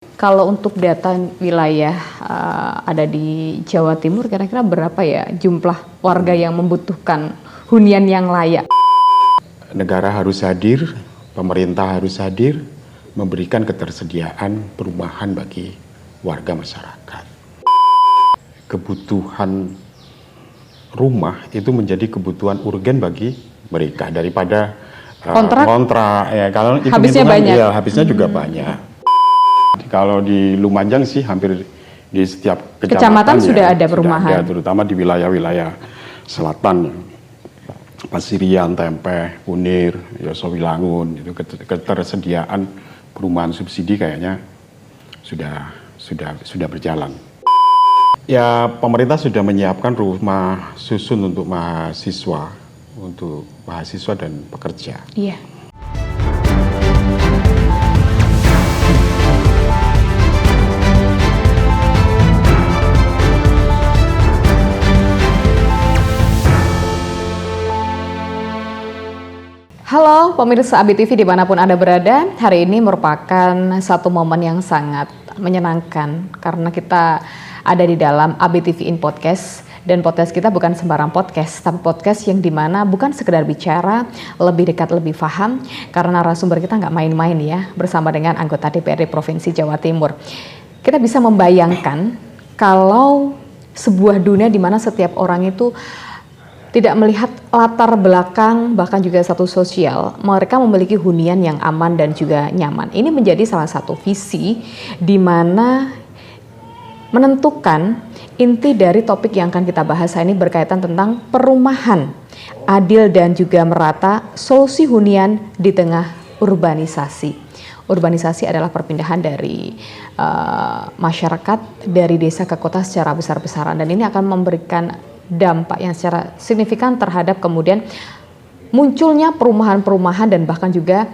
Kalau untuk data wilayah ada di Jawa Timur, kira-kira berapa ya jumlah warga yang membutuhkan hunian yang layak? Negara harus hadir, pemerintah harus hadir, memberikan ketersediaan perumahan bagi warga masyarakat. Kebutuhan rumah itu menjadi kebutuhan urgen bagi mereka daripada kontrak. Ya, kalau habisnya banyak. Ya, habisnya juga banyak. Kalau di Lumajang sih hampir di setiap kecamatan sudah ada perumahan. Ada, terutama di wilayah-wilayah selatan, Pasirian, Tempeh, Kunir, Yosowilangun, itu ketersediaan perumahan subsidi kayaknya sudah berjalan. Ya, pemerintah sudah menyiapkan rumah susun untuk mahasiswa dan pekerja. Iya. Halo pemirsa ABI TV dimanapun Anda berada, hari ini merupakan satu momen yang sangat menyenangkan karena kita ada di dalam ABI TV in Podcast. Dan podcast kita bukan sembarang podcast, tapi podcast yang dimana bukan sekedar bicara, lebih dekat, lebih paham, karena narasumber kita nggak main-main ya, bersama dengan anggota DPRD Provinsi Jawa Timur. Kita bisa membayangkan kalau sebuah dunia di mana setiap orang itu tidak melihat latar belakang, bahkan juga status sosial, mereka memiliki hunian yang aman dan juga nyaman. Ini menjadi salah satu visi di mana menentukan inti dari topik yang akan kita bahas ini berkaitan tentang perumahan adil dan juga merata, solusi hunian di tengah urbanisasi. Urbanisasi adalah perpindahan dari masyarakat dari desa ke kota secara besar-besaran, dan ini akan memberikan dampak yang secara signifikan terhadap kemudian munculnya perumahan-perumahan dan bahkan juga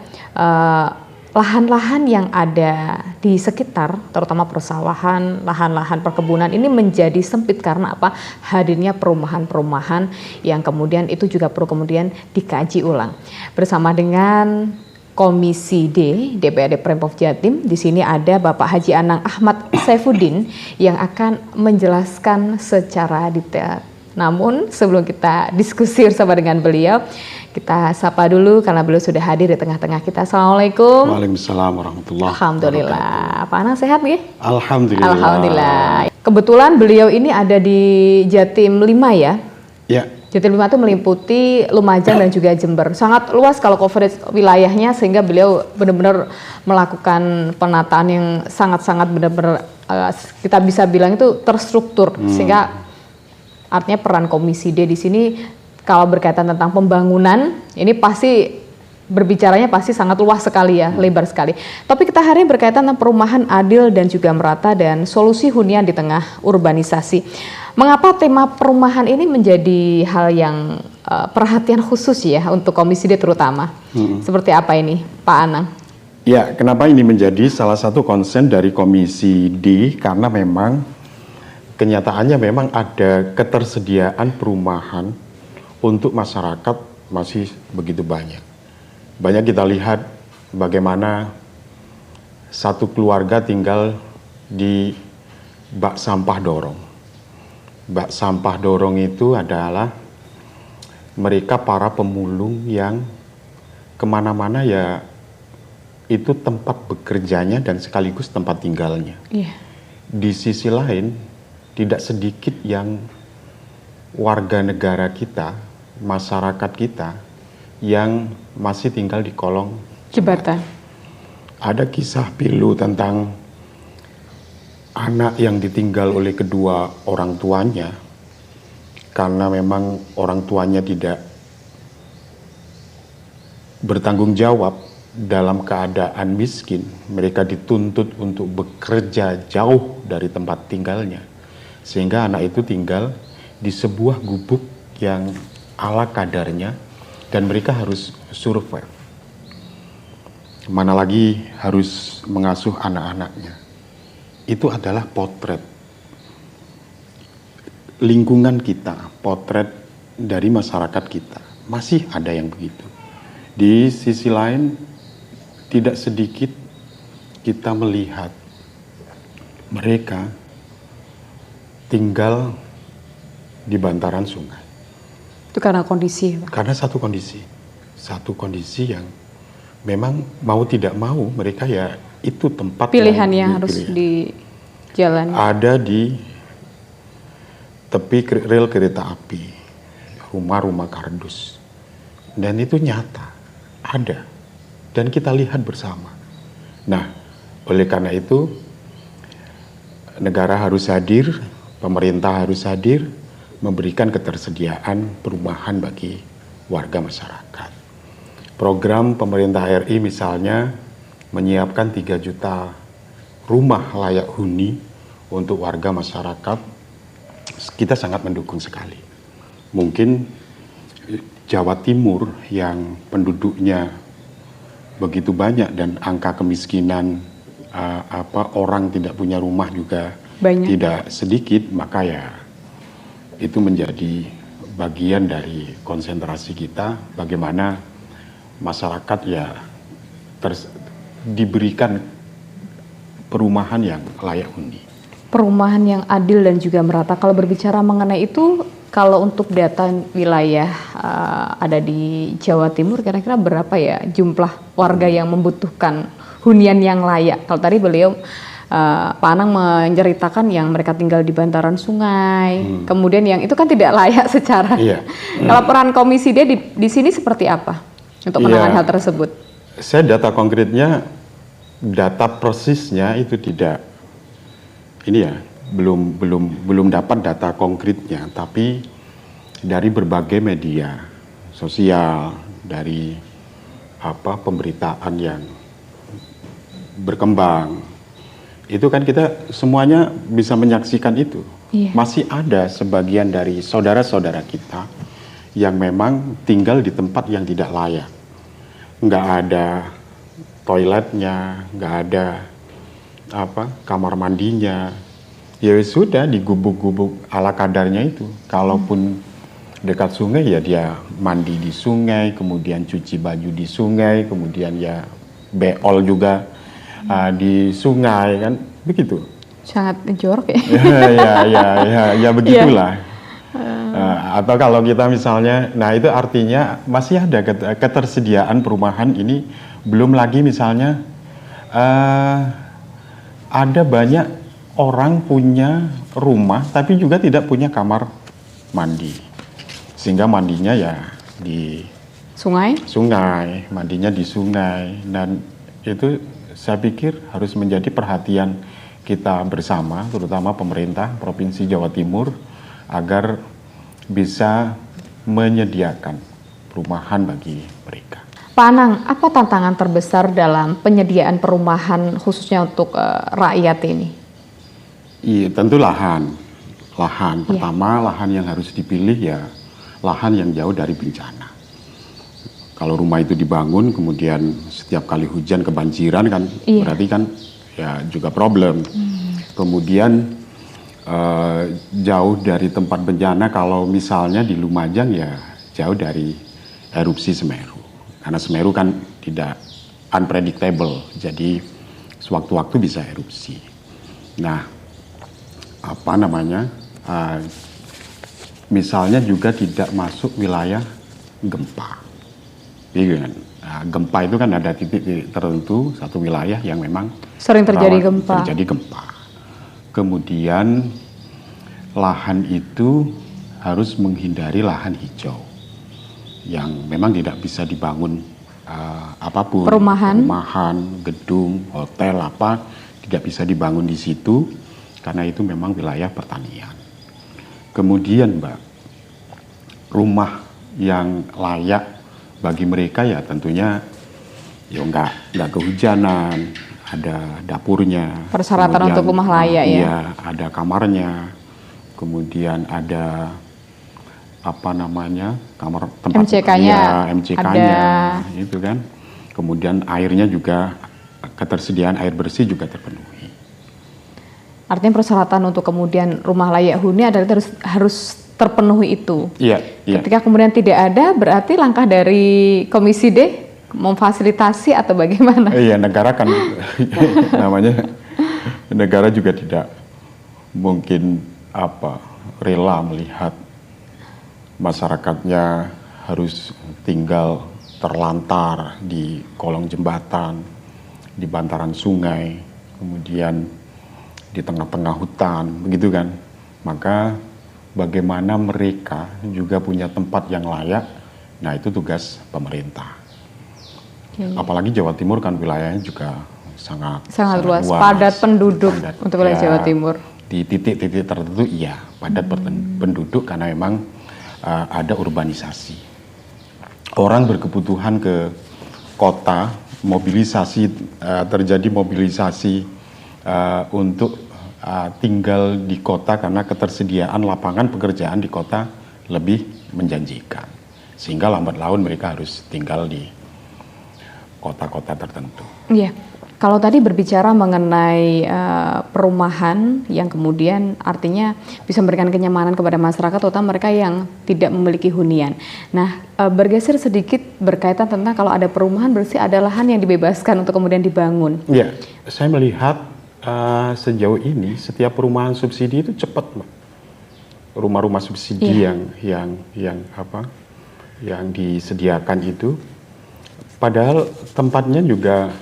lahan-lahan yang ada di sekitar, terutama persawahan, lahan-lahan perkebunan ini menjadi sempit karena apa? Hadirnya perumahan-perumahan yang kemudian itu juga perlu kemudian dikaji ulang. Bersama dengan Komisi D DPRD Pemprov Jatim, di sini ada Bapak Haji Anang Ahmad Saifuddin yang akan menjelaskan secara detail. Namun sebelum kita diskusi bersama dengan beliau, kita sapa dulu karena beliau sudah hadir di tengah-tengah kita. Assalamualaikum. Waalaikumsalam warahmatullahi wabarakatuh. Alhamdulillah. Pak Anang sehat nih? Alhamdulillah. Alhamdulillah. Kebetulan beliau ini ada di Jatim 5 ya? Ya. Jatim 5 itu meliputi Lumajang dan juga Jember. Sangat luas kalau coverage wilayahnya, sehingga beliau benar-benar melakukan penataan yang sangat-sangat benar-benar kita bisa bilang itu terstruktur. Sehingga artinya peran Komisi D di sini kalau berkaitan tentang pembangunan ini pasti berbicaranya pasti sangat luas sekali ya, lebar sekali. Tapi kita hari ini berkaitan tentang perumahan adil dan juga merata dan solusi hunian di tengah urbanisasi. Mengapa tema perumahan ini menjadi hal yang perhatian khusus ya untuk Komisi D terutama? Seperti apa ini, Pak Anang? Ya, kenapa ini menjadi salah satu konsen dari Komisi D? Karena memang kenyataannya memang ada ketersediaan perumahan untuk masyarakat masih begitu banyak. Banyak kita lihat bagaimana satu keluarga tinggal di bak sampah dorong. Bak sampah dorong itu adalah mereka para pemulung yang kemana-mana ya itu tempat bekerjanya dan sekaligus tempat tinggalnya. Di sisi lain, tidak sedikit yang warga negara kita, masyarakat kita yang masih tinggal di kolong jembatan. Ada kisah pilu tentang anak yang ditinggal oleh kedua orang tuanya karena memang orang tuanya tidak bertanggung jawab dalam keadaan miskin. Mereka dituntut untuk bekerja jauh dari tempat tinggalnya, sehingga anak itu tinggal di sebuah gubuk yang ala kadarnya dan mereka harus survive. Mana lagi harus mengasuh anak-anaknya. Itu adalah potret lingkungan kita, potret dari masyarakat kita. Masih ada yang begitu. Di sisi lain, tidak sedikit kita melihat mereka tinggal di bantaran sungai. Itu karena kondisi, Pak? Karena satu kondisi yang memang mau tidak mau mereka ya itu tempat pilihan yang harus dijalani. Ada di tepi rel kereta api, rumah-rumah kardus, dan itu nyata ada dan kita lihat bersama. Nah, oleh karena itu negara harus hadir, pemerintah harus hadir, memberikan ketersediaan perumahan bagi warga masyarakat. Program pemerintah RI misalnya menyiapkan 3 juta rumah layak huni untuk warga masyarakat. Kita sangat mendukung sekali. Mungkin Jawa Timur yang penduduknya begitu banyak dan angka kemiskinan orang tidak punya rumah juga banyak, tidak sedikit, maka ya itu menjadi bagian dari konsentrasi kita bagaimana masyarakat ya diberikan perumahan yang layak huni. Perumahan yang adil dan juga merata. Kalau berbicara mengenai itu, kalau untuk data wilayah ada di Jawa Timur, kira-kira berapa ya jumlah warga yang membutuhkan hunian yang layak? Kalau tadi beliau Pak Anang menceritakan yang mereka tinggal di bantaran sungai, kemudian yang itu kan tidak layak secara. Kalau peran Komisi D di sini seperti apa untuk menangani hal tersebut? Saya data konkretnya, data persisnya itu tidak, ini ya belum dapat data konkretnya, tapi dari berbagai media sosial, dari pemberitaan yang berkembang, itu kan kita semuanya bisa menyaksikan itu. Masih ada sebagian dari saudara-saudara kita yang memang tinggal di tempat yang tidak layak, nggak ada toiletnya, nggak ada kamar mandinya, ya sudah di gubuk-gubuk ala kadarnya itu. Kalaupun dekat sungai ya dia mandi di sungai, kemudian cuci baju di sungai, kemudian ya beol juga di sungai, kan begitu. Sangat jorok ya. ya begitulah. Atau kalau kita misalnya, nah itu artinya masih ada ketersediaan perumahan ini. Belum lagi misalnya ada banyak orang punya rumah tapi juga tidak punya kamar mandi, sehingga mandinya ya di sungai, mandinya di sungai. Dan itu saya pikir harus menjadi perhatian kita bersama, terutama pemerintah Provinsi Jawa Timur, agar bisa menyediakan perumahan bagi mereka. Pak Anang, apa tantangan terbesar dalam penyediaan perumahan khususnya untuk rakyat ini? Iya, tentu lahan. Pertama, lahan yang harus dipilih ya lahan yang jauh dari bencana. Kalau rumah itu dibangun, kemudian setiap kali hujan kebanjiran kan, berarti kan ya juga problem. Kemudian jauh dari tempat bencana, kalau misalnya di Lumajang ya jauh dari erupsi Semeru. Karena Semeru kan tidak unpredictable, jadi sewaktu-waktu bisa erupsi. Nah, misalnya juga tidak masuk wilayah gempa. Nah, gempa itu kan ada titik tertentu, satu wilayah yang memang sering terjadi gempa. Kemudian lahan itu harus menghindari lahan hijau yang memang tidak bisa dibangun apapun, perumahan, gedung, hotel tidak bisa dibangun di situ karena itu memang wilayah pertanian. Kemudian rumah yang layak bagi mereka ya tentunya ya nggak kehujanan, ada dapurnya, persyaratan untuk rumah layak ya. Iya, ada kamarnya, kemudian ada kamar tempat MCK-nya itu kan. Kemudian airnya juga, ketersediaan air bersih juga terpenuhi. Artinya persyaratan untuk kemudian rumah layak huni adalah harus terpenuhi itu. Iya. Ketika kemudian tidak ada, berarti langkah dari Komisi D memfasilitasi atau bagaimana? Iya, negara kan namanya negara juga tidak mungkin rela melihat masyarakatnya harus tinggal terlantar di kolong jembatan, di bantaran sungai, kemudian di tengah-tengah hutan, begitu kan. Maka bagaimana mereka juga punya tempat yang layak, nah itu tugas pemerintah. Apalagi Jawa Timur kan wilayahnya juga sangat luas, padat penduduk untuk wilayah Jawa Timur. Di titik-titik tertentu iya, padat penduduk karena memang ada urbanisasi. Orang berkebutuhan ke kota, terjadi mobilisasi untuk tinggal di kota karena ketersediaan lapangan pekerjaan di kota lebih menjanjikan. Sehingga lambat laun mereka harus tinggal di kota-kota tertentu. Iya. Kalau tadi berbicara mengenai perumahan yang kemudian artinya bisa memberikan kenyamanan kepada masyarakat, terutama mereka yang tidak memiliki hunian. Nah, bergeser sedikit berkaitan tentang kalau ada perumahan berarti ada lahan yang dibebaskan untuk kemudian dibangun. Iya, saya melihat sejauh ini setiap perumahan subsidi itu cepat, Mbak. Rumah-rumah subsidi yang disediakan itu, padahal tempatnya juga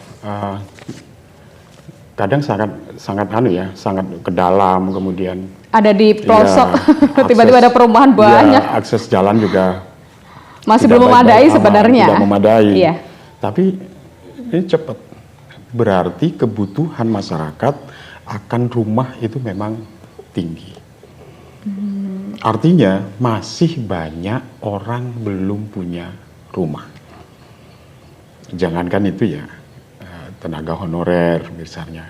kadang sangat ke dalam, kemudian ada di pelosok, tiba-tiba ada perumahan banyak. Ya, akses jalan juga masih belum memadai sebenarnya. Tidak memadai. Iya. Tapi ini cepat. Berarti kebutuhan masyarakat akan rumah itu memang tinggi. Artinya masih banyak orang belum punya rumah. Jangankan itu ya, tenaga honorer misalnya,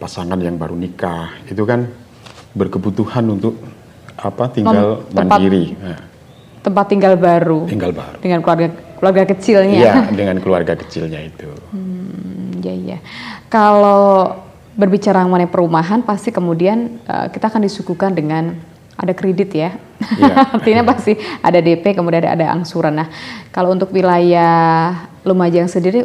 pasangan yang baru nikah itu kan berkebutuhan untuk tinggal mandiri, tempat tinggal baru dengan keluarga kecilnya. Iya, dengan keluarga kecilnya itu. Iya. Kalau berbicara mengenai perumahan pasti kemudian kita akan disuguhkan dengan ada kredit ya. Artinya pasti ada DP, kemudian ada angsuran. Nah, kalau untuk wilayah Lumajang sendiri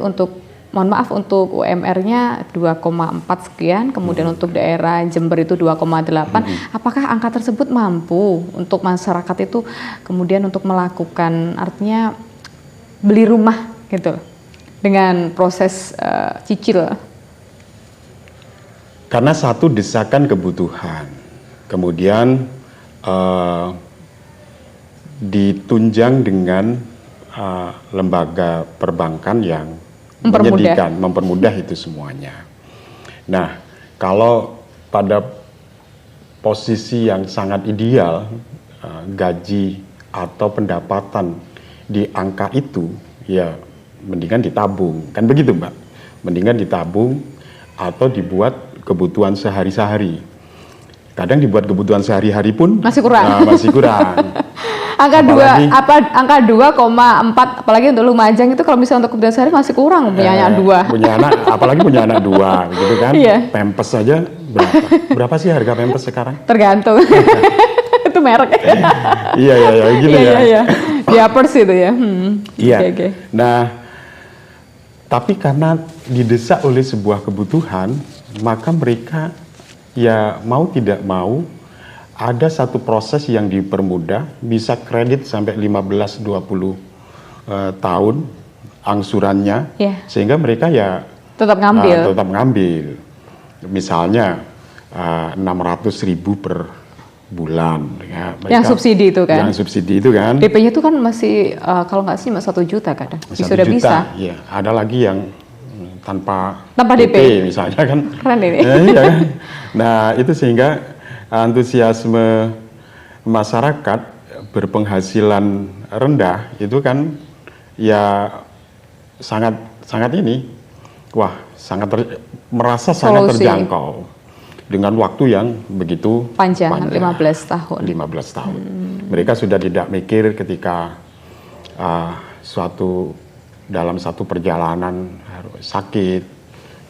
mohon maaf untuk UMR-nya 2,4 sekian, kemudian untuk daerah Jember itu 2,8. Apakah angka tersebut mampu untuk masyarakat itu kemudian untuk melakukan artinya beli rumah gitu dengan proses cicil? Karena satu desakan kebutuhan, kemudian ditunjang dengan lembaga perbankan yang mempermudah itu semuanya. Nah, kalau pada posisi yang sangat ideal, gaji atau pendapatan di angka itu, ya mendingan ditabung, kan begitu Mbak? Mendingan ditabung atau dibuat kebutuhan sehari-hari. Kadang dibuat kebutuhan sehari-hari pun masih kurang. Angka 2,4 apalagi untuk Lumajang itu kalau misalnya untuk kebutuhan sehari masih kurang punya anak 2. Apalagi punya anak 2 gitu kan. Iya. Pampers saja berapa sih harga pampers sekarang? Tergantung. Itu merek. Iya gitu ya. Iya. Diapers itu ya. Iya. Okay. Nah, tapi karena didesak oleh sebuah kebutuhan, maka mereka ya mau tidak mau ada satu proses yang dipermudah, bisa kredit sampai 15-20 tahun angsurannya, sehingga mereka ya tetap ngambil. Misalnya 600.000 per bulan. Ya, yang subsidi itu kan? Yang subsidi itu kan. DP-nya itu kan masih kalau nggak sih 1 juta kadang. Sudah bisa. Iya, ada lagi yang tanpa DP misalnya kan. Keren ini. Iya. Nah, itu sehingga antusiasme masyarakat berpenghasilan rendah itu kan ya sangat merasa sangat terjangkau dengan waktu yang begitu panjang. 15 tahun. Mereka sudah tidak mikir ketika dalam satu perjalanan harus sakit,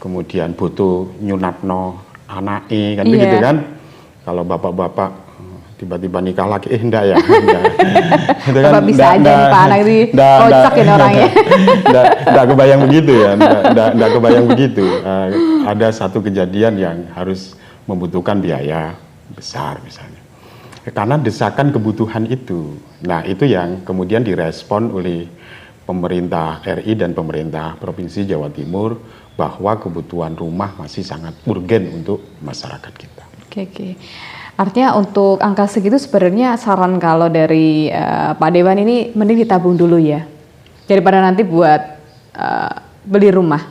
kemudian butuh nyunatno anake kan begitu kan. Kalau bapak-bapak tiba-tiba nikah lagi, enggak ya, enggak. Itu Bapak bisa aja nih Pak, nanti kocak ini orangnya. Enggak kebayang begitu ya, enggak kebayang begitu. Ada satu kejadian yang harus membutuhkan biaya besar misalnya. Karena desakan kebutuhan itu. Nah, itu yang kemudian direspon oleh pemerintah RI dan pemerintah Provinsi Jawa Timur bahwa kebutuhan rumah masih sangat urgen untuk masyarakat kita. Oke. Artinya untuk angka segitu sebenarnya saran kalau dari Pak Dewan ini mending ditabung dulu ya, daripada nanti buat beli rumah.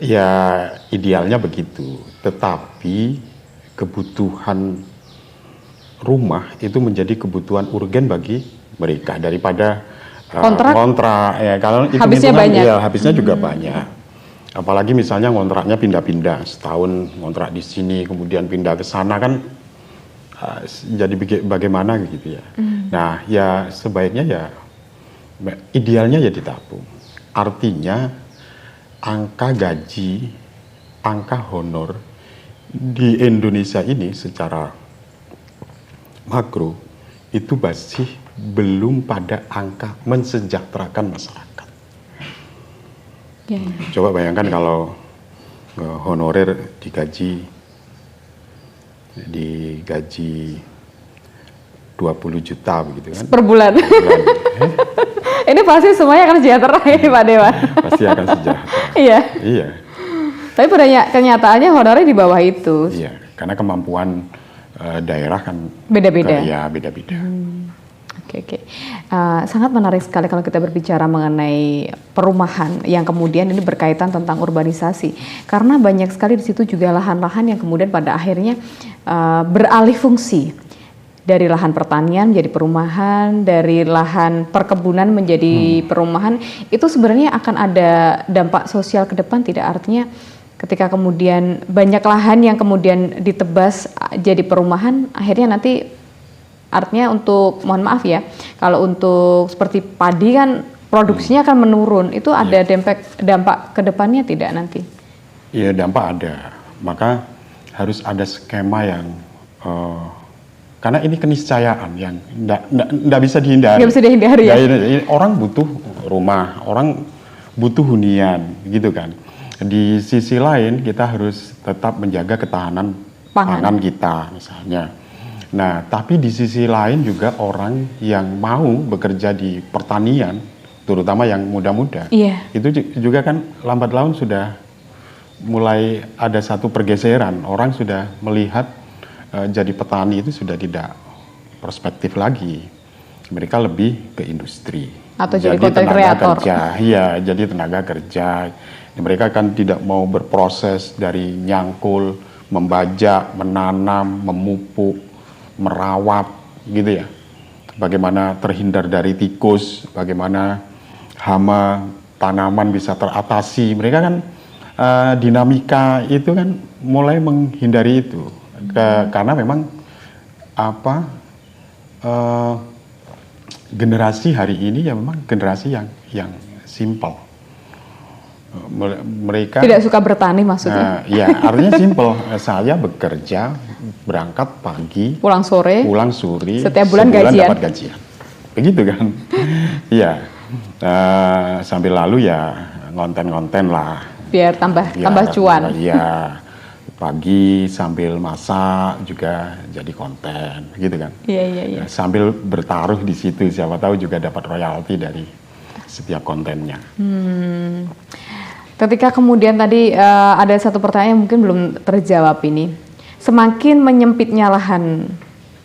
Ya idealnya begitu, tetapi kebutuhan rumah itu menjadi kebutuhan urgen bagi mereka daripada kontrak ya, kalau habisnya banyak. Ya, habisnya juga banyak. Apalagi misalnya kontraknya pindah-pindah, setahun kontrak di sini kemudian pindah ke sana kan jadi bagaimana gitu ya. Nah, ya sebaiknya ya idealnya ya ditabung. Artinya angka gaji, angka honor di Indonesia ini secara makro itu masih belum pada angka mensejahterakan masyarakat. Coba bayangkan kalau honorer digaji 20 juta begitu kan? Per bulan. Ini pasti semuanya akan sejahtera ini Pak Dewan. Pasti akan sejahtera. Iya. Tapi pada kenyataannya honornya di bawah itu. Iya, karena kemampuan daerah kan beda-beda. Ya beda-beda. Oke. Sangat menarik sekali kalau kita berbicara mengenai perumahan yang kemudian ini berkaitan tentang urbanisasi. Karena banyak sekali di situ juga lahan-lahan yang kemudian pada akhirnya beralih fungsi dari lahan pertanian menjadi perumahan, dari lahan perkebunan menjadi perumahan. Itu sebenarnya akan ada dampak sosial ke depan tidak? Artinya ketika kemudian banyak lahan yang kemudian ditebas jadi perumahan, akhirnya nanti artinya untuk, mohon maaf ya, kalau untuk seperti padi kan produksinya akan menurun, itu ada dampak ke depannya tidak nanti? Iya, dampak ada. Maka harus ada skema yang, karena ini keniscayaan yang nggak bisa dihindari. Nggak bisa dihindari ya? Orang butuh rumah, orang butuh hunian, gitu kan. Di sisi lain kita harus tetap menjaga ketahanan pangan kita misalnya. Nah, tapi di sisi lain juga orang yang mau bekerja di pertanian, terutama yang muda-muda, itu juga kan lambat laun sudah mulai ada satu pergeseran. Orang sudah melihat jadi petani itu sudah tidak perspektif lagi. Mereka lebih ke industri. Atau jadi content creator. Iya, jadi tenaga kerja. Mereka kan tidak mau berproses dari nyangkul, membajak, menanam, memupuk, merawat, gitu ya. Bagaimana terhindar dari tikus, bagaimana hama tanaman bisa teratasi. Mereka kan dinamika itu kan mulai menghindari itu. Karena memang generasi hari ini ya memang generasi yang simple. Mereka tidak suka bertani maksudnya? Ya, artinya simple. Saya bekerja, berangkat pagi, pulang sore, setiap bulan gajian. Dapat gajian. Begitu kan? Iya. Sambil lalu ya ngonten-ngonten lah. Biar tambah cuan. Iya. Pagi sambil masak juga jadi konten, gitu kan? Iya. Sambil bertaruh di situ, siapa tahu juga dapat royalti dari setiap kontennya. Ketika kemudian tadi ada satu pertanyaan yang mungkin belum terjawab ini. Semakin menyempitnya lahan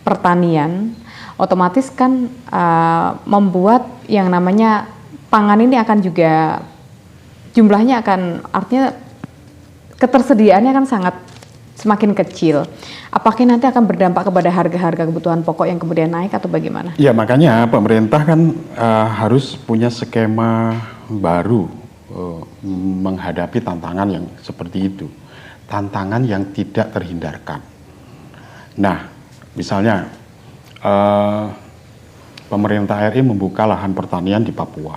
pertanian, otomatis kan membuat yang namanya pangan ini akan juga jumlahnya akan, artinya ketersediaannya kan sangat semakin kecil. Apakah nanti akan berdampak kepada harga-harga kebutuhan pokok yang kemudian naik atau bagaimana? Ya, makanya pemerintah kan harus punya skema baru menghadapi tantangan yang seperti itu. Tantangan yang tidak terhindarkan. Nah, misalnya pemerintah RI membuka lahan pertanian di Papua.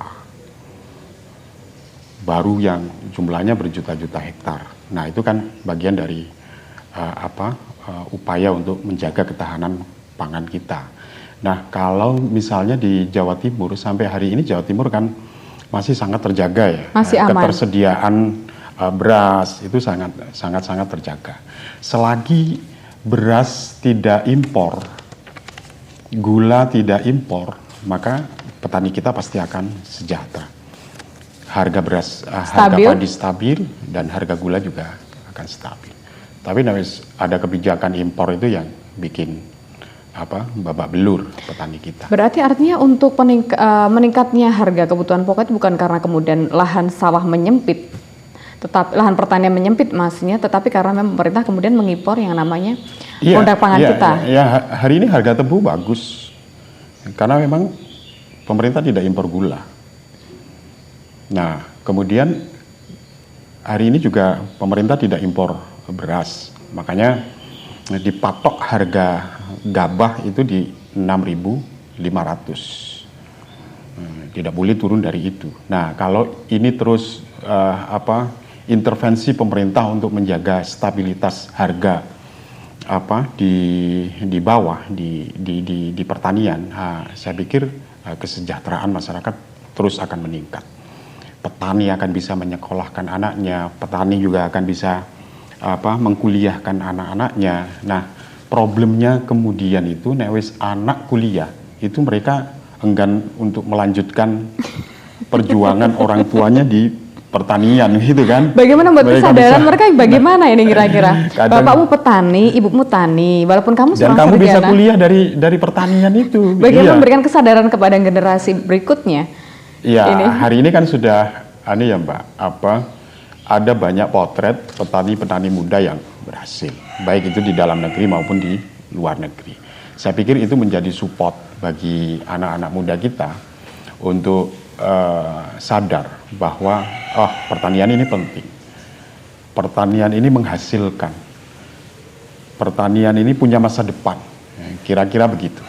Baru yang jumlahnya berjuta-juta hektar. Nah, itu kan bagian dari upaya untuk menjaga ketahanan pangan kita. Nah, kalau misalnya di Jawa Timur, sampai hari ini Jawa Timur kan masih sangat terjaga ya. Masih aman. Ketersediaan beras itu sangat terjaga. Selagi beras tidak impor, gula tidak impor, maka petani kita pasti akan sejahtera. Harga beras, harga padi stabil, dan harga gula juga akan stabil. Tapi ada kebijakan impor itu yang bikin babak belur petani kita. Berarti artinya untuk meningkatnya harga kebutuhan pokok itu bukan karena kemudian lahan sawah menyempit, tetapi lahan pertanian menyempit maksudnya, tetapi karena memang pemerintah kemudian mengimpor yang namanya produk pangan kita. Iya, hari ini harga tebu bagus karena memang pemerintah tidak impor gula. Nah, kemudian hari ini juga pemerintah tidak impor beras, makanya dipatok harga gabah itu di 6.500. Tidak boleh turun dari itu. Nah, kalau ini terus intervensi pemerintah untuk menjaga stabilitas harga di bawah di pertanian, saya pikir kesejahteraan masyarakat terus akan meningkat. Petani akan bisa menyekolahkan anaknya, petani juga akan bisa mengkuliahkan anak-anaknya. Nah, problemnya kemudian itu anak kuliah itu mereka enggan untuk melanjutkan perjuangan orang tuanya di pertanian gitu kan. Bagaimana buat kesadaran mereka bagaimana ini kira-kira? Bapakmu petani, ibumu tani, walaupun kamu seorang sarjana. Dan kamu bisa kuliah dari pertanian itu. Bagaimana memberikan kesadaran kepada generasi berikutnya? Iya, hari ini kan sudah ya Mbak, ada banyak potret petani-petani muda yang berhasil, baik itu di dalam negeri maupun di luar negeri. Saya pikir itu menjadi support bagi anak-anak muda kita untuk sadar bahwa pertanian ini penting, pertanian ini menghasilkan, pertanian ini punya masa depan, kira-kira begitu.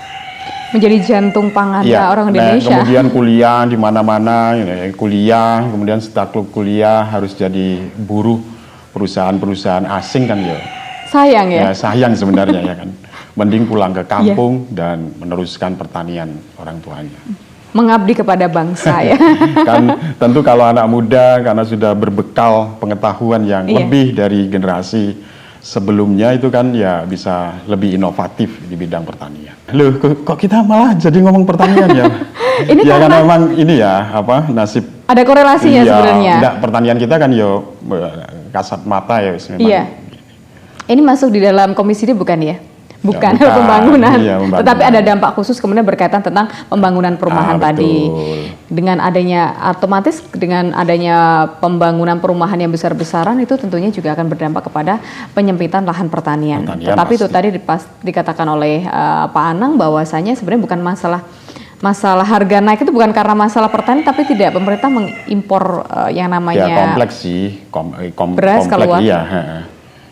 Menjadi jantung pangan orang Indonesia. Kemudian kuliah di mana-mana, kuliah, kemudian setelah kuliah harus jadi buruh perusahaan-perusahaan asing kan ya. Sayang ya. Sayang sebenarnya ya kan. Mending pulang ke kampung dan meneruskan pertanian orang tuanya. Mengabdi kepada bangsa ya. Kan tentu kalau anak muda karena sudah berbekal pengetahuan yang lebih dari generasi sebelumnya itu kan ya bisa lebih inovatif di bidang pertanian. Loh, kok kita malah jadi ngomong pertanian ya? Ini ya karena memang ini ya nasib. Ada korelasinya sebenarnya. Enggak, pertanian kita kan kasat mata ya memang. Iya. Ini masuk di dalam komisi D bukan ya? Bukan pembangunan, tetapi ada dampak khusus kemudian berkaitan tentang pembangunan perumahan tadi. Dengan adanya otomatis dengan adanya pembangunan perumahan yang besar-besaran itu tentunya juga akan berdampak kepada penyempitan lahan pertanian. Tetapi itu tadi dikatakan oleh Pak Anang bahwasanya sebenarnya bukan masalah harga naik itu bukan karena masalah pertanian, tapi tidak pemerintah mengimpor yang namanya kompleks sih, beras keluar.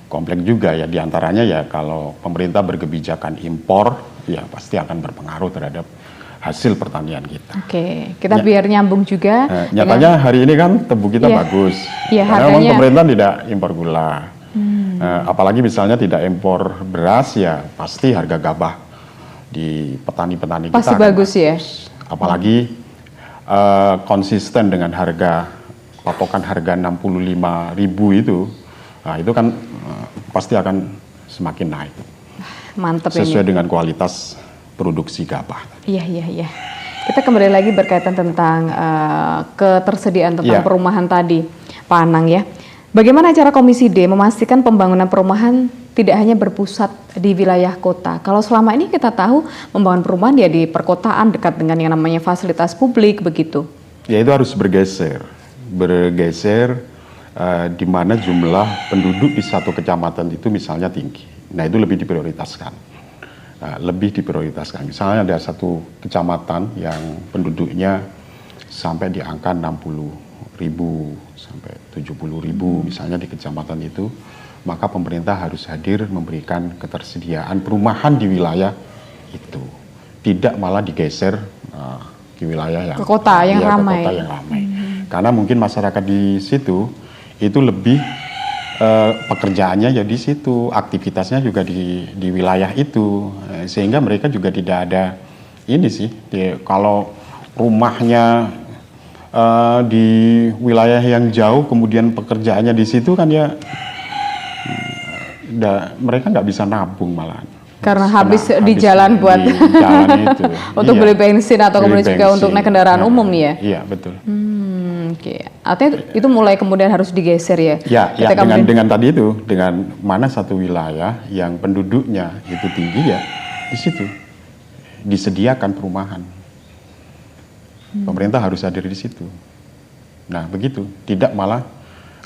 Kompleks juga ya, diantaranya ya kalau pemerintah berkebijakan impor ya pasti akan berpengaruh terhadap hasil pertanian kita. Oke, kita biar nyambung juga. Nyatanya hari ini kan tebu kita bagus, karena memang pemerintah tidak impor gula. Apalagi misalnya tidak impor beras ya pasti harga gabah di petani-petani kita pasti bagus ya. Apalagi konsisten dengan harga patokan harga 65.000 itu. Nah, itu kan pasti akan semakin naik. Mantap sesuai ini. Dengan kualitas produksi gabah. Iya. Kita kembali lagi berkaitan tentang ketersediaan tentang perumahan tadi, Pak Anang ya. Bagaimana cara Komisi D memastikan pembangunan perumahan tidak hanya berpusat di wilayah kota? Kalau selama ini kita tahu membangun perumahan ya di perkotaan dekat dengan yang namanya fasilitas publik begitu. Ya itu harus bergeser di mana jumlah penduduk di satu kecamatan itu misalnya tinggi. Nah itu lebih diprioritaskan. Misalnya ada satu kecamatan yang penduduknya sampai di angka 60.000 sampai 70.000 misalnya di kecamatan itu, maka pemerintah harus hadir memberikan ketersediaan perumahan di wilayah itu. Tidak malah digeser ke wilayah yang kota yang ramai. Karena mungkin masyarakat di situ itu lebih pekerjaannya ya di situ, aktivitasnya juga di wilayah itu, sehingga mereka juga tidak ada ini sih, kalau rumahnya di wilayah yang jauh, kemudian pekerjaannya di situ kan ya, mereka nggak bisa nabung malahan. Karena habis di jalan buat di jalan itu. untuk Iya. beli bensin atau Beli kemudian juga bensin. untuk naik kendaraan umum ya. Iya betul. Oke. Artinya itu mulai kemudian harus digeser ya. Ya Ketika dengan tadi itu, dengan mana satu wilayah yang penduduknya itu tinggi ya, di situ disediakan perumahan. Pemerintah harus hadir di situ. Nah begitu, tidak malah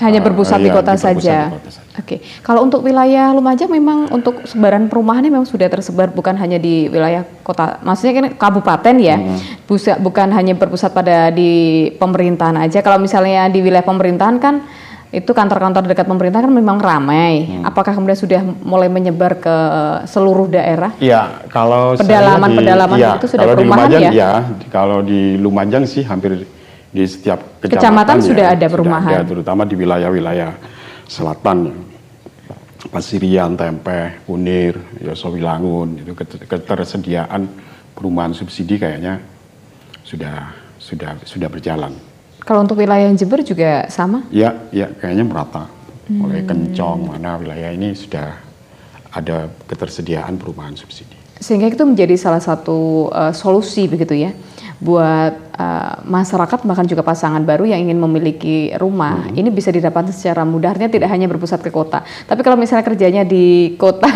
hanya berpusat di kota berpusat saja. di kota saja. Oke. Kalau untuk wilayah Lumajang memang untuk sebaran perumahannya memang sudah tersebar bukan hanya di wilayah kota. Maksudnya kan kabupaten ya. Bukan hanya berpusat pada di pemerintahan aja. Kalau misalnya di wilayah pemerintahan kan itu kantor-kantor dekat pemerintah kan memang ramai. Apakah kemudian sudah mulai menyebar ke seluruh daerah? Iya, kalau Pedalaman iya, itu sudah kalau perumahan di Lumajang, ya? Kalau di Lumajang sih hampir di setiap Kecamatan ya, sudah ada perumahan. Sudah ada, terutama di wilayah-wilayah selatan, Pasirian, Tempeh, Kunir, Yosowilangun, itu ketersediaan perumahan subsidi kayaknya sudah berjalan. Kalau untuk wilayah Jember juga sama? Ya, kayaknya merata. Mulai Kencong, mana wilayah ini sudah ada ketersediaan perumahan subsidi. Sehingga itu menjadi salah satu solusi begitu ya, buat masyarakat bahkan juga pasangan baru yang ingin memiliki rumah. Ini bisa didapatkan secara mudah, artinya tidak hanya berpusat ke kota. Tapi kalau misalnya kerjanya di kota,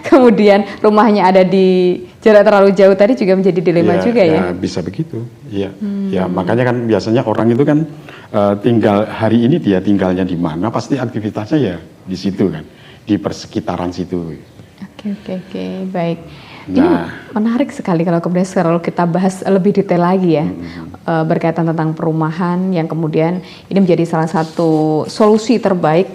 kemudian rumahnya ada di jarak terlalu jauh tadi juga menjadi dilema juga ya? Bisa begitu, iya. Ya makanya kan biasanya orang itu kan tinggal hari ini dia tinggalnya di mana, pasti aktivitasnya ya di situ kan, di persekitaran situ. Oke, baik. Ini menarik sekali kalau kemudian kita bahas lebih detail lagi ya, berkaitan tentang perumahan yang kemudian ini menjadi salah satu solusi terbaik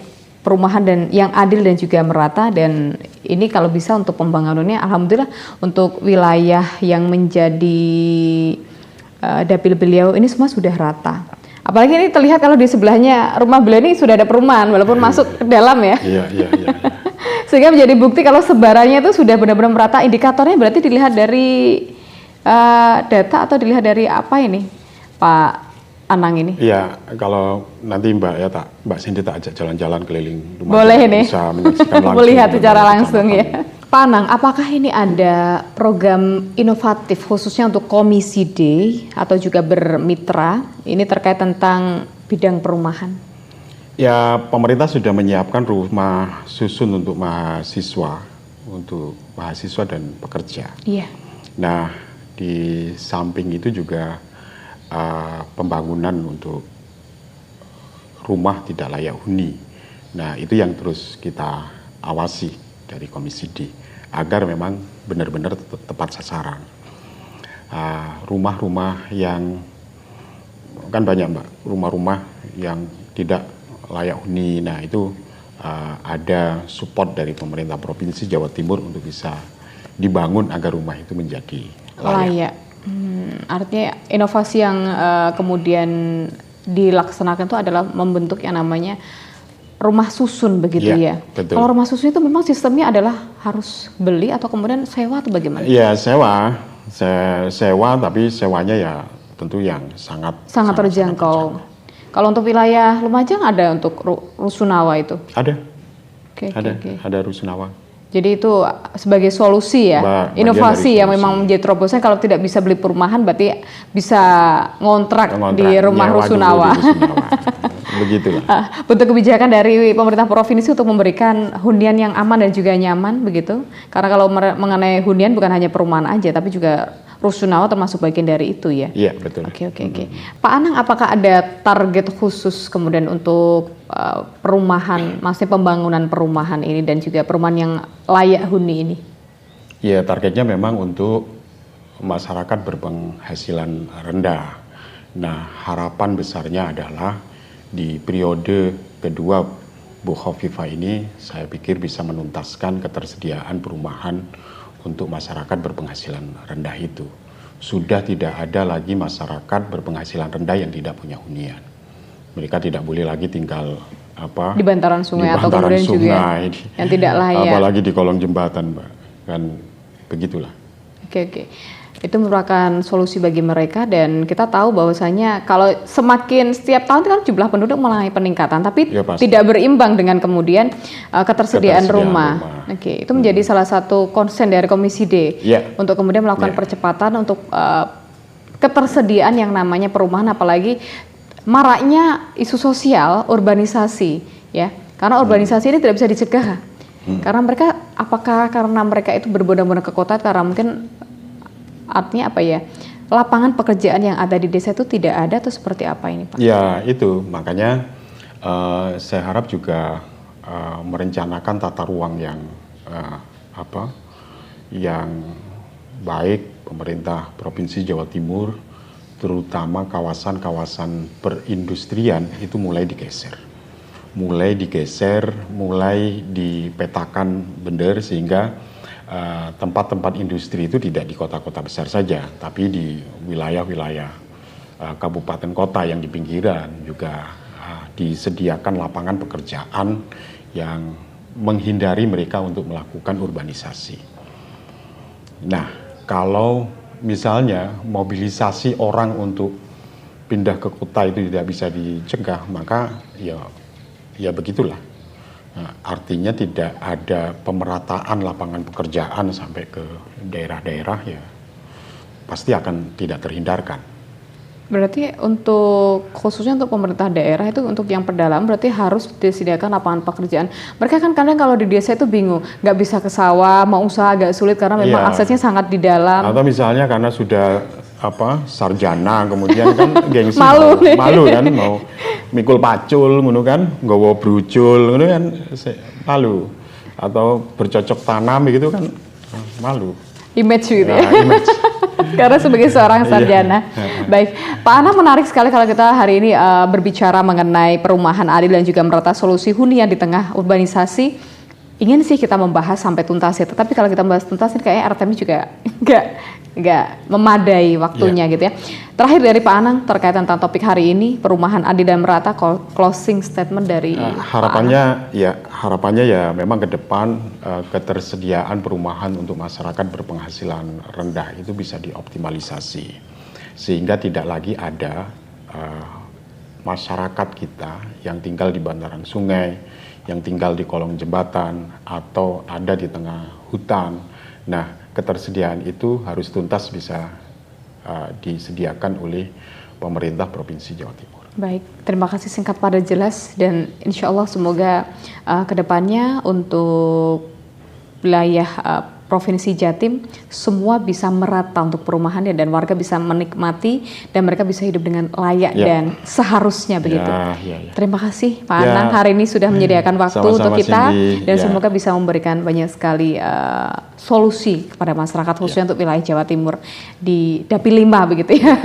perumahan dan yang adil dan juga merata, dan ini kalau bisa untuk pembangunannya alhamdulillah untuk wilayah yang menjadi dapil beliau ini semua sudah rata. Apalagi ini terlihat kalau di sebelahnya rumah beliau ini sudah ada perumahan walaupun masuk ke dalam ya. Iya. Sehingga menjadi bukti kalau sebarannya itu sudah benar-benar merata. Indikatornya berarti dilihat dari data atau dilihat dari apa ini, Pak Anang ini? Iya, kalau nanti Mbak Cindy tak ajak jalan-jalan keliling rumah. Boleh ini. Bisa menyaksikan langsung. Melihat secara langsung ya. Pak Anang, apakah ini ada program inovatif khususnya untuk Komisi D atau juga bermitra ini terkait tentang bidang perumahan? Ya, pemerintah sudah menyiapkan rumah susun untuk mahasiswa dan pekerja. Iya. Nah, di samping itu juga pembangunan untuk rumah tidak layak huni. Nah, itu yang terus kita awasi dari Komisi D agar memang benar-benar tepat sasaran. Rumah-rumah yang kan banyak Mbak, rumah-rumah yang tidak layak huni. Nah itu ada support dari pemerintah Provinsi Jawa Timur untuk bisa dibangun agar rumah itu menjadi layak. Artinya inovasi yang kemudian dilaksanakan itu adalah membentuk yang namanya rumah susun begitu ya. Betul. Kalau rumah susun itu memang sistemnya adalah harus beli atau kemudian sewa atau bagaimana? Iya sewa, tapi sewanya ya tentu yang sangat terjangkau. Kalau untuk wilayah Lumajang ada untuk rusunawa itu? Ada. Oke. Ada rusunawa. Jadi itu sebagai solusi ya, inovasi yang memang menjadi terobosan. Kalau tidak bisa beli perumahan berarti bisa ngontrak di rumah rusunawa. Begitulah. Bentuk kebijakan dari pemerintah provinsi untuk memberikan hunian yang aman dan juga nyaman begitu. Karena kalau mengenai hunian bukan hanya perumahan aja tapi juga rusunawa termasuk bagian dari itu ya. Iya, betul. Oke. Pak Anang, apakah ada target khusus kemudian untuk perumahan, maksudnya pembangunan perumahan ini dan juga perumahan yang layak huni ini? Iya, targetnya memang untuk masyarakat berpenghasilan rendah. Nah, harapan besarnya adalah di periode kedua Bu Khofifah ini, saya pikir bisa menuntaskan ketersediaan perumahan untuk masyarakat berpenghasilan rendah itu. Sudah tidak ada lagi masyarakat berpenghasilan rendah yang tidak punya hunian. Mereka tidak boleh lagi tinggal di bantaran sungai atau kemudian juga yang tidak layak. Apalagi di kolong jembatan, Mbak. Kan begitulah. Oke. Itu merupakan solusi bagi mereka, dan kita tahu bahwasanya kalau semakin setiap tahun kan jumlah penduduk mulai peningkatan, tapi Ya, pasti. tidak berimbang dengan kemudian ketersediaan rumah. Oke, itu menjadi salah satu konsen dari Komisi D Ya. untuk kemudian melakukan percepatan untuk ketersediaan yang namanya perumahan, apalagi maraknya isu sosial urbanisasi, ya. Karena urbanisasi ini tidak bisa dicegah. Karena karena mereka itu berbondong-bondong ke kota, karena mungkin artinya apa ya, lapangan pekerjaan yang ada di desa itu tidak ada, atau seperti apa ini, Pak? Ya, itu makanya saya harap juga merencanakan tata ruang yang yang baik pemerintah Provinsi Jawa Timur, terutama kawasan-kawasan perindustrian itu mulai digeser, mulai dipetakan benar, sehingga tempat-tempat industri itu tidak di kota-kota besar saja, tapi di wilayah-wilayah kabupaten kota yang di pinggiran juga disediakan lapangan pekerjaan yang menghindari mereka untuk melakukan urbanisasi. Nah, kalau misalnya mobilisasi orang untuk pindah ke kota itu tidak bisa dicegah, maka ya begitulah. Nah, artinya tidak ada pemerataan lapangan pekerjaan sampai ke daerah-daerah, ya pasti akan tidak terhindarkan. Berarti khususnya untuk pemerintah daerah itu, untuk yang pedalaman berarti harus disediakan lapangan pekerjaan. Mereka kan kadang kalau di desa itu bingung, nggak bisa ke sawah, mau usaha agak sulit karena memang aksesnya sangat di dalam. Atau misalnya karena sudah sarjana, kemudian kan gengsi, malu kan, mau mikul pacul ngono kan, nggawa brujul ngono kan, malu. Atau bercocok tanam gitu kan, malu. Image gitu ya. Image. Karena sebagai seorang sarjana. Baik, Pak Anang, menarik sekali kalau kita hari ini berbicara mengenai perumahan adil dan juga merata, solusi hunian di tengah urbanisasi. Ingin sih kita membahas sampai tuntas ya, tetapi kalau kita membahas tuntas ini kayaknya RTM juga nggak memadai waktunya gitu ya. Terakhir dari Pak Anang terkait tentang topik hari ini, perumahan adil dan merata, closing statement dari harapannya ya memang ke depan ketersediaan perumahan untuk masyarakat berpenghasilan rendah itu bisa dioptimalisasi, sehingga tidak lagi ada masyarakat kita yang tinggal di bantaran sungai, yang tinggal di kolong jembatan, atau ada di tengah hutan. Nah, ketersediaan itu harus tuntas bisa disediakan oleh pemerintah Provinsi Jawa Timur. Baik, terima kasih, singkat padat jelas, dan insya Allah semoga kedepannya untuk wilayah Provinsi Jatim semua bisa merata untuk perumahannya, dan warga bisa menikmati dan mereka bisa hidup dengan layak dan seharusnya begitu. Terima kasih Pak Anang hari ini sudah menyediakan waktu untuk kita, dan semoga bisa memberikan banyak sekali solusi kepada masyarakat khususnya untuk wilayah Jawa Timur di Dapil 5 begitu ya.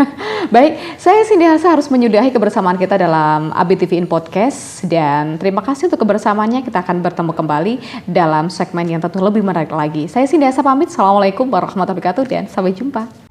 Baik, saya Cindy Hasa harus menyudahi kebersamaan kita dalam ABTV in Podcast, dan terima kasih untuk kebersamaannya. Kita akan bertemu kembali dalam segmen yang tentu lebih menarik lagi. Saya Cindy Hasa pamit. Assalamualaikum warahmatullahi wabarakatuh dan sampai jumpa.